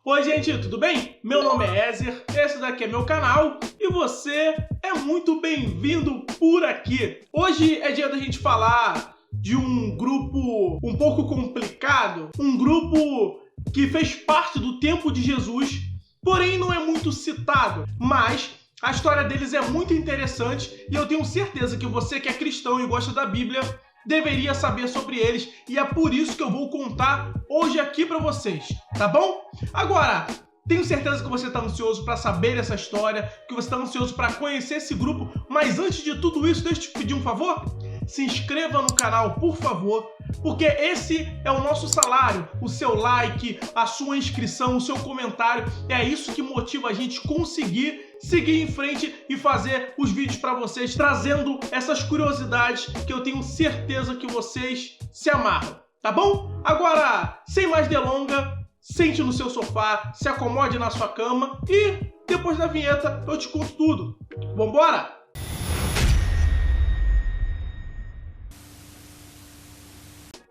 Oi gente, tudo bem? Meu nome é Ezer, esse daqui é meu canal e você é muito bem-vindo por aqui. Hoje é dia da gente falar de um grupo um pouco complicado, um grupo que fez parte do tempo de Jesus, porém não é muito citado, mas a história deles é muito interessante e eu tenho certeza que você que é cristão e gosta da Bíblia deveria saber sobre eles, e é por isso que eu vou contar hoje aqui pra vocês, tá bom? Agora, tenho certeza que você está ansioso para saber essa história, que você está ansioso para conhecer esse grupo, mas antes de tudo isso, deixa eu te pedir um favor. Se inscreva no canal, por favor, porque esse é o nosso salário, o seu like, a sua inscrição, o seu comentário, é isso que motiva a gente conseguir seguir em frente e fazer os vídeos para vocês, trazendo essas curiosidades que eu tenho certeza que vocês se amarram, tá bom? Agora, sem mais delongas, sente no seu sofá, se acomode na sua cama e depois da vinheta eu te conto tudo. Vambora?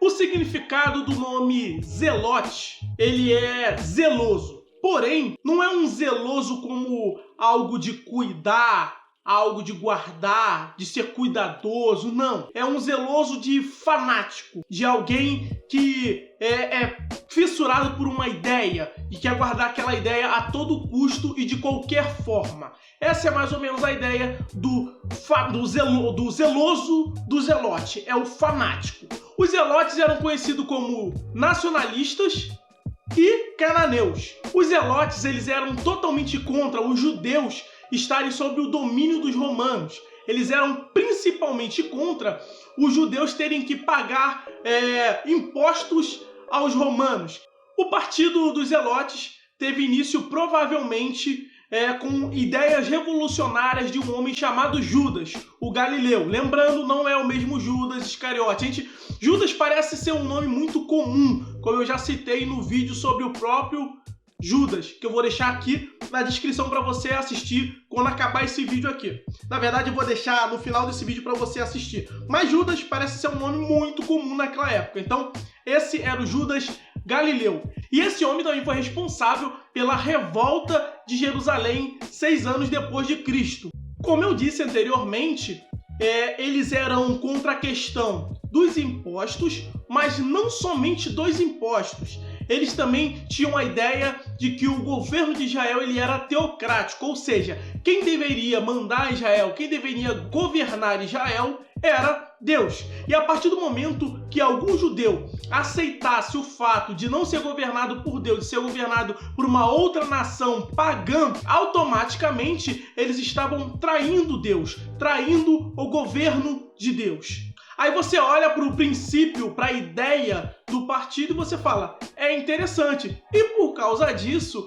O significado do nome Zelote, ele é zeloso. Porém, não é um zeloso como algo de cuidar, algo de guardar, de ser cuidadoso, não. É um zeloso de fanático, de alguém que é fissurado por uma ideia e quer guardar aquela ideia a todo custo e de qualquer forma. Essa é mais ou menos a ideia do zeloso do zelote, é o fanático. Os zelotes eram conhecidos como nacionalistas e cananeus. Os zelotes eles eram totalmente contra os judeus estarem sob o domínio dos romanos. Eles eram principalmente contra os judeus terem que pagar impostos aos romanos. O partido dos zelotes teve início provavelmente com ideias revolucionárias de um homem chamado Judas, o Galileu. Lembrando, não é o mesmo Judas Iscariote. Judas parece ser um nome muito comum, como eu já citei no vídeo sobre o próprio Judas, que eu vou deixar aqui na descrição para você assistir quando acabar esse vídeo aqui. Na verdade, eu vou deixar no final desse vídeo para você assistir. Mas Judas parece ser um nome muito comum naquela época. Então, esse era o Judas Galileu. E esse homem também foi responsável pela revolta de Jerusalém 6 anos depois de Cristo. Como eu disse anteriormente, eles eram contra a questão dos impostos, mas não somente dos impostos. Eles também tinham a ideia de que o governo de Israel ele era teocrático, ou seja, quem deveria mandar Israel, quem deveria governar Israel era Deus. E a partir do momento que algum judeu aceitasse o fato de não ser governado por Deus, de ser governado por uma outra nação pagã, automaticamente eles estavam traindo Deus, traindo o governo de Deus. Aí você olha para o princípio, para a ideia do partido e você fala, é interessante. E por causa disso,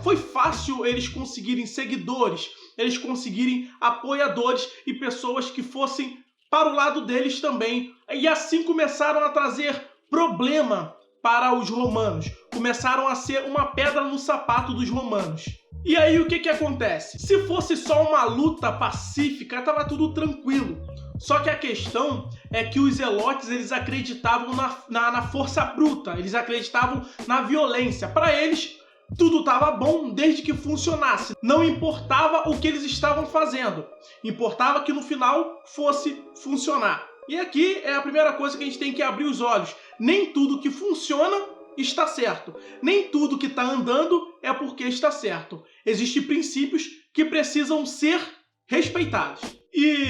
foi fácil eles conseguirem seguidores, eles conseguirem apoiadores e pessoas que fossem para o lado deles também. E assim começaram a trazer problema para os romanos. Começaram a ser uma pedra no sapato dos romanos. E aí o que acontece? Se fosse só uma luta pacífica, estava tudo tranquilo. Só que a questão é que os zelotes eles acreditavam na força bruta, eles acreditavam na violência. Para eles, tudo estava bom desde que funcionasse. Não importava o que eles estavam fazendo, importava que no final fosse funcionar. E aqui é a primeira coisa que a gente tem que abrir os olhos. Nem tudo que funciona está certo. Nem tudo que está andando é porque está certo. Existem princípios que precisam ser respeitados. E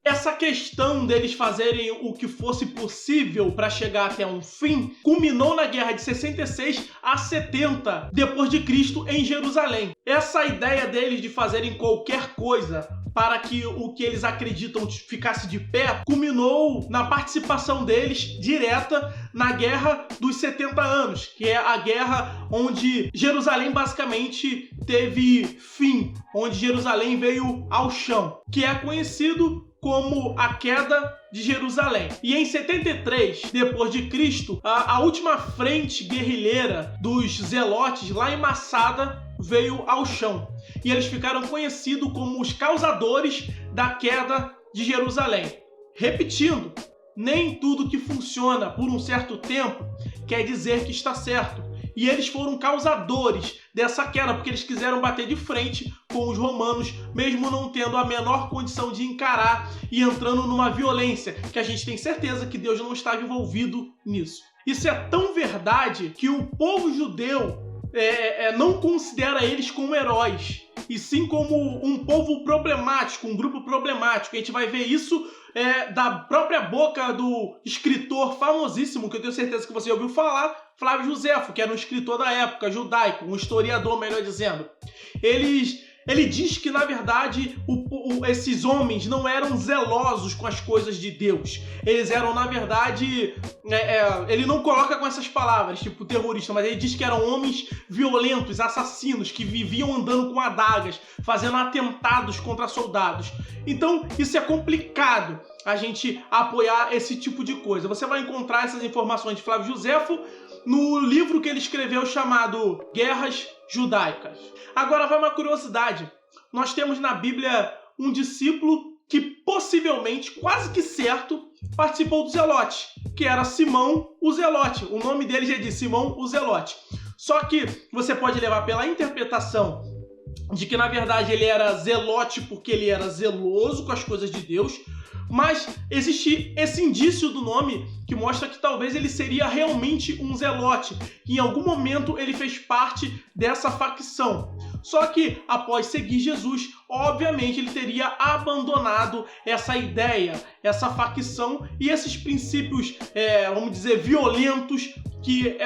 essa questão deles fazerem o que fosse possível para chegar até um fim culminou na guerra de 66 a 70 depois de Cristo em Jerusalém. Essa ideia deles de fazerem qualquer coisa para que o que eles acreditam ficasse de pé culminou na participação deles direta na Guerra dos 70 anos, que é a guerra onde Jerusalém basicamente teve fim, onde Jerusalém veio ao chão, que é conhecido como a queda de Jerusalém. E em 73 depois de Cristo, a última frente guerrilheira dos zelotes lá em Massada veio ao chão. E eles ficaram conhecidos como os causadores da queda de Jerusalém. Repetindo, nem tudo que funciona por um certo tempo quer dizer que está certo. E eles foram causadores dessa queda, porque eles quiseram bater de frente com os romanos, mesmo não tendo a menor condição de encarar e entrando numa violência, que a gente tem certeza que Deus não estava envolvido nisso. Isso é tão verdade que o povo judeu não considera eles como heróis, e sim como um povo problemático, um grupo problemático. A gente vai ver isso da própria boca do escritor famosíssimo, que eu tenho certeza que você ouviu falar, Flávio Josefo, que era um escritor da época, judaico, um historiador, melhor dizendo. Ele diz que, na verdade, esses homens não eram zelosos com as coisas de Deus. Eles eram, na verdade... ele não coloca com essas palavras, tipo terrorista, mas ele diz que eram homens violentos, assassinos, que viviam andando com adagas, fazendo atentados contra soldados. Então, isso é complicado, a gente apoiar esse tipo de coisa. Você vai encontrar essas informações de Flávio Josefo no livro que ele escreveu chamado Guerras Judaicas. Agora vai uma curiosidade. Nós temos na Bíblia um discípulo que possivelmente, quase que certo, participou do Zelote, que era Simão o Zelote. O nome dele já diz Simão o Zelote. Só que você pode levar pela interpretação de que, na verdade, ele era zelote porque ele era zeloso com as coisas de Deus, mas existe esse indício do nome que mostra que talvez ele seria realmente um zelote, que em algum momento ele fez parte dessa facção. Só que, após seguir Jesus, obviamente ele teria abandonado essa ideia, essa facção e esses princípios, vamos dizer, violentos que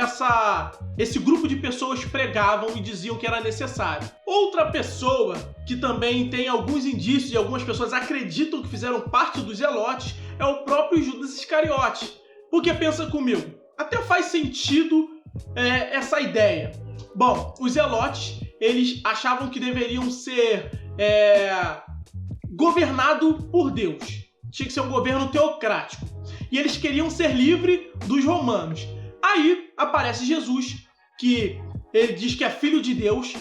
esse grupo de pessoas pregavam e diziam que era necessário. Outra pessoa que também tem alguns indícios e algumas pessoas acreditam que fizeram parte dos zelotes é o próprio Judas Iscariote. Porque pensa comigo, até faz sentido essa ideia. Bom, os zelotes, eles achavam que deveriam ser governados por Deus. Tinha que ser um governo teocrático. E eles queriam ser livres dos romanos. Aí aparece Jesus, que ele diz que é filho de Deus,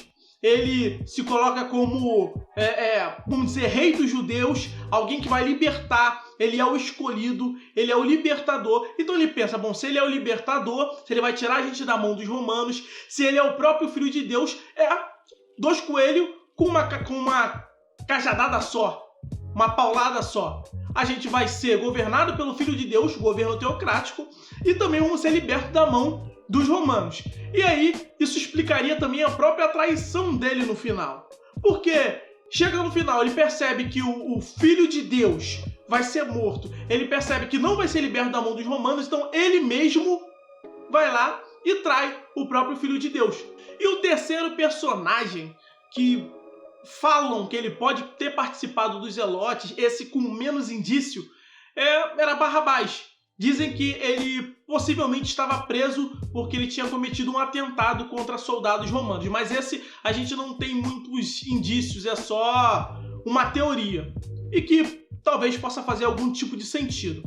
ele se coloca como, vamos dizer, rei dos judeus, alguém que vai libertar, ele é o escolhido, ele é o libertador. Então ele pensa, bom, se ele é o libertador, se ele vai tirar a gente da mão dos romanos, se ele é o próprio filho de Deus, dois coelhos com uma cajadada só, uma paulada só. A gente vai ser governado pelo Filho de Deus, governo teocrático, e também vamos ser libertos da mão dos romanos. E aí, isso explicaria também a própria traição dele no final. Porque chega no final, ele percebe que o Filho de Deus vai ser morto, ele percebe que não vai ser liberto da mão dos romanos, então ele mesmo vai lá e trai o próprio Filho de Deus. E o terceiro personagem que falam que ele pode ter participado dos zelotes, esse com menos indício, era Barrabás. Dizem que ele possivelmente estava preso porque ele tinha cometido um atentado contra soldados romanos. Mas esse a gente não tem muitos indícios, é só uma teoria. E que talvez possa fazer algum tipo de sentido.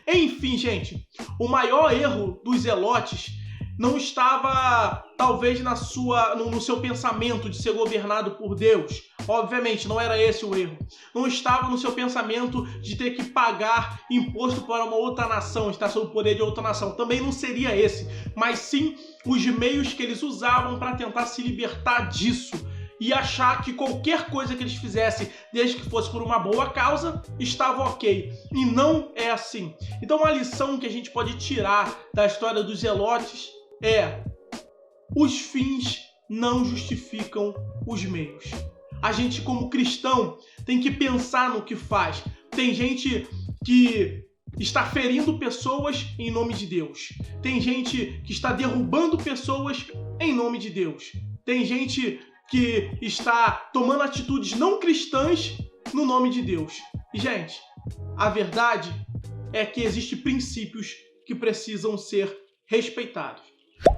Enfim, gente, o maior erro dos zelotes não estava, talvez, no seu pensamento de ser governado por Deus. Obviamente, não era esse o erro. Não estava no seu pensamento de ter que pagar imposto para uma outra nação, estar sob o poder de outra nação. Também não seria esse. Mas sim os meios que eles usavam para tentar se libertar disso. E achar que qualquer coisa que eles fizessem, desde que fosse por uma boa causa, estava ok. E não é assim. Então, uma lição que a gente pode tirar da história dos zelotes os fins não justificam os meios. A gente, como cristão, tem que pensar no que faz. Tem gente que está ferindo pessoas em nome de Deus. Tem gente que está derrubando pessoas em nome de Deus. Tem gente que está tomando atitudes não cristãs no nome de Deus. E, gente, a verdade é que existem princípios que precisam ser respeitados.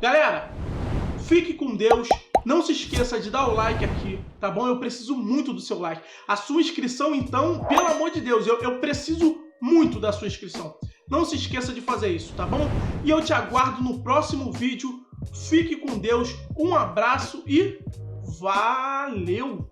Galera, fique com Deus. Não se esqueça de dar o like aqui, tá bom? Eu preciso muito do seu like. A sua inscrição, então, pelo amor de Deus, eu preciso muito da sua inscrição. Não se esqueça de fazer isso, tá bom? E eu te aguardo no próximo vídeo. Fique com Deus, um abraço e valeu!